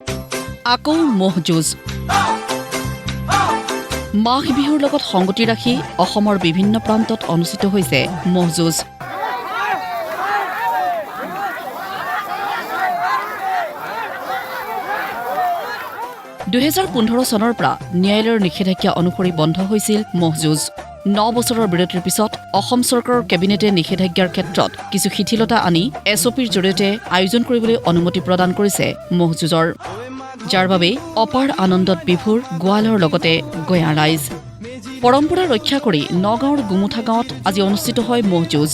আকৌ মহ যুঁজ মাঘ বিহুৰ লগত সংগতি ৰাখি অসমৰ বিভিন্ন প্ৰান্তত অনুষ্ঠিত হৈছে মহ যুঁজ। (2015) চনৰ পৰা ন্যায়ালয়ৰ নিষেধাজ্ঞা অনুসৰি বন্ধ হৈছিল মহ যুঁজ। 9 বছৰৰ বিৰতিৰ পিছত অসম চৰকাৰৰ কেবিনেটে নিষেধাজ্ঞাৰ ক্ষেত্ৰত কিছু শিথিলতা আনি SOPৰ জৰিয়তে আয়োজন কৰিবলৈ অনুমতি প্ৰদান কৰিছে মহ যুঁজৰ, যাৰ বাবে অপাৰ আনন্দত বিভোৰ গোৱালৰ লগতে গঞা ৰাইজ। পৰম্পৰা ৰক্ষা কৰি নগাঁৱৰ গুমুঠা গাঁৱত আজি অনুষ্ঠিত হয় মহ যুঁজ।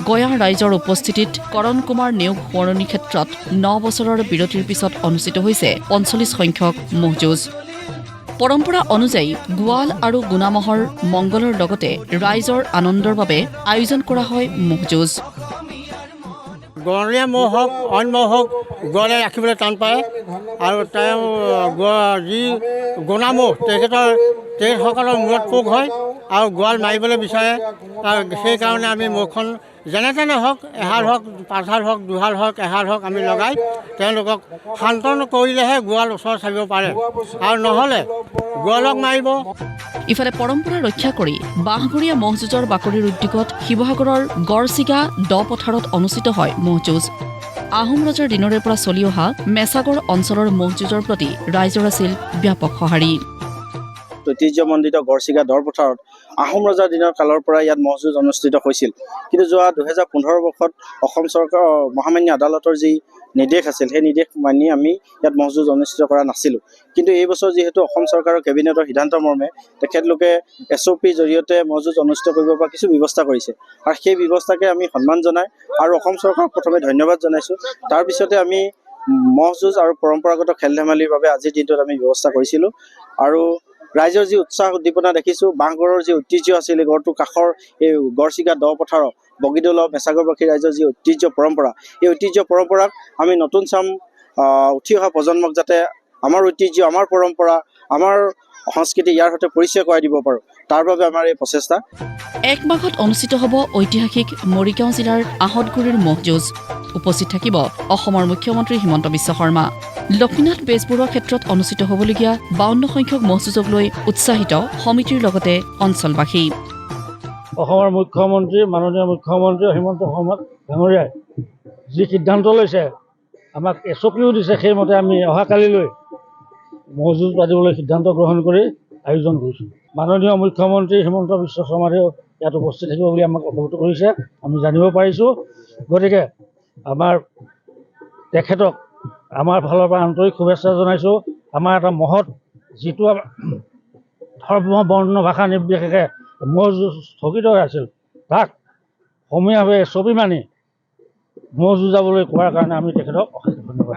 গঞা ৰাইজৰ উপস্থিতিত কৰণ কুমাৰ নেওগ সোঁৱৰণী ক্ষেত্ৰত 9 বছৰৰ বিৰতিৰ পিছত অনুষ্ঠিত হৈছে 45 সংখ্যক মহ যুঁজ। পৰম্পৰা অনুযায়ী গোৱাল আৰু গুণামহৰ মংগলৰ লগতে ৰাইজৰ আনন্দৰ বাবে আয়োজন কৰা হয় মহ যুঁজ। গঁৱলীয়া মহ হওক অইন মহ হওক গোৱালে ৰাখিবলৈ টান পায় আৰু তেওঁ যি গোণা মহ তেখেতসকলৰ মূৰত পোক হয় আৰু গোৱাল মাৰিবলৈ বিচাৰে। সেইকাৰণে আমি মহখন যেনে তেনে হওক, এহাল হওক, পাঁচহাল হওক, দুহাল হওক, এহাল হওক আমি লগাই তেওঁলোকক শান্তন কৰিলেহে গোৱাল ওচৰ চাবিব পাৰে আৰু নহ'লে গোৱালক মাৰিব। ইফালে পৰম্পৰা ৰক্ষা কৰি বাঁহগৰীয়া মহ যুঁজৰ বাকৰিৰ উদ্যোগত শিৱসাগৰৰ গড়চিগা দ পথাৰত অনুষ্ঠিত হয় মহ যুঁজ। আহোম ৰজাৰ দিনৰে পৰা চলি অহা মেছাগড় অঞ্চলৰ মহ যুঁজৰ প্ৰতি ৰাইজৰ আছিল ব্যাপক সঁহাৰি। ঐতিহ্যমণ্ডিত গড়চিগা দৰ পথাৰত আহোম ৰজাৰ দিনৰ কালৰ পৰা ইয়াত মহ যুঁজ অনুষ্ঠিত হৈছিল। কিন্তু যোৱা 2015 বৰ্ষত অসম চৰকাৰ মহামান্য আদালতৰ যি নিৰ্দেশ আছিল, সেই নিৰ্দেশ মানি আমি ইয়াত মহ যুঁজ অনুষ্ঠিত কৰা নাছিলোঁ। কিন্তু এই বছৰ যিহেতু অসম চৰকাৰৰ কেবিনেটৰ সিদ্ধান্ত মৰ্মে তেখেতলোকে SOPৰ জৰিয়তে মহ যুঁজ অনুষ্ঠিত কৰিব পৰা কিছু ব্যৱস্থা কৰিছে আৰু সেই ব্যৱস্থাকে আমি সন্মান জনাই আৰু অসম চৰকাৰক প্ৰথমে ধন্যবাদ জনাইছোঁ। তাৰপিছতে আমি মহ যুঁজ আৰু পৰম্পৰাগত খেল ধেমালিৰ বাবে আজিৰ দিনটোত আমি ব্যৱস্থা কৰিছিলোঁ আৰু ৰাইজৰ যি উৎসাহ উদ্দীপনা দেখিছোঁ, বাঁহগড়ৰ যি ঐতিহ্য আছিল, এই গড়টোৰ কাষৰ এই গড়চিগা দ পথাৰৰ বগীদৌল মেছাগড়বাসী ৰাইজৰ যি ঐতিহ্য পৰম্পৰা, এই ঐতিহ্য পৰম্পৰাক আমি নতুন চাম উঠি অহা প্ৰজন্মক যাতে আমাৰ ঐতিহ্য, আমাৰ পৰম্পৰা, আমাৰ সংস্কৃতি ইয়াৰ সৈতে পৰিচয় কৰাই দিব পাৰোঁ, তাৰ বাবে আমাৰ এই প্ৰচেষ্টা। 1 মাঘত অনুষ্ঠিত হ'ব ঐতিহাসিক মৰিগাঁও জিলাৰ আহঁতগুৰিৰ মহ যুঁজ। উপস্থিত থাকিব অসমৰ মুখ্যমন্ত্ৰী হিমন্ত বিশ্ব শৰ্মা। লক্ষ্মীনাথ বেজবৰুৱাৰ ক্ষেত্ৰত অনুষ্ঠিত হ'বলগীয়া 52 সংখ্যক মহ যুঁজক লৈ উৎসাহিত সমিতিৰ লগতে অঞ্চলবাসী। অসমৰ মুখ্যমন্ত্ৰী মাননীয় মুখ্যমন্ত্ৰী হিমন্ত শৰ্মা ডাঙৰীয়াই যি সিদ্ধান্ত লৈছে, আমাক SOPও দিছে, সেইমতে আমি অহাকালিলৈ মহ যুঁজ পাতিবলৈ সিদ্ধান্ত গ্ৰহণ কৰি আয়োজন কৰিছোঁ। মাননীয় মুখ্যমন্ত্ৰী হিমন্ত বিশ্ব শৰ্মাদেও ইয়াত উপস্থিত থাকিব বুলি আমাক অৱগত কৰিছে, আমি জানিব পাৰিছোঁ। গতিকে আমাৰ তেখেতক আমাৰ ফালৰ পৰা আন্তৰিক শুভেচ্ছা জনাইছোঁ। আমাৰ এটা মহৎ যিটো ধৰ্ম বৰ্ণ ভাষা নিৰ্বিশেষে মহ যুঁজ স্থগিত হৈ আছিল, তাক সমূহীয়াভাৱে SOP মানি মহ যুঁজাবলৈ কোৱাৰ কাৰণে আমি তেখেতক ধন্যবাদ।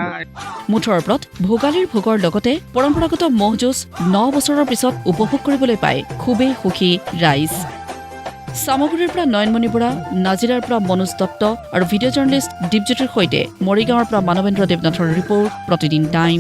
মুঠৰ ওপৰত ভোগালীৰ ভোগৰ লগতে পৰম্পৰাগত মহ যুঁজ 9 বছৰৰ পিছত উপভোগ কৰিবলৈ পাই খুবেই সুখী ৰাইজ। চামগুৰিৰ পৰা নয়নমণি বৰা, নাজিৰাৰ পৰা মনোজ দত্ত আৰু ভিডিঅ' জাৰ্নেলিষ্ট দীপজ্যোতিৰ সৈতে মৰিগাঁৱৰ পৰা মানৱেন্দ্ৰ দেৱনাথৰ ৰিপৰ্ট, প্ৰতিদিন টাইম।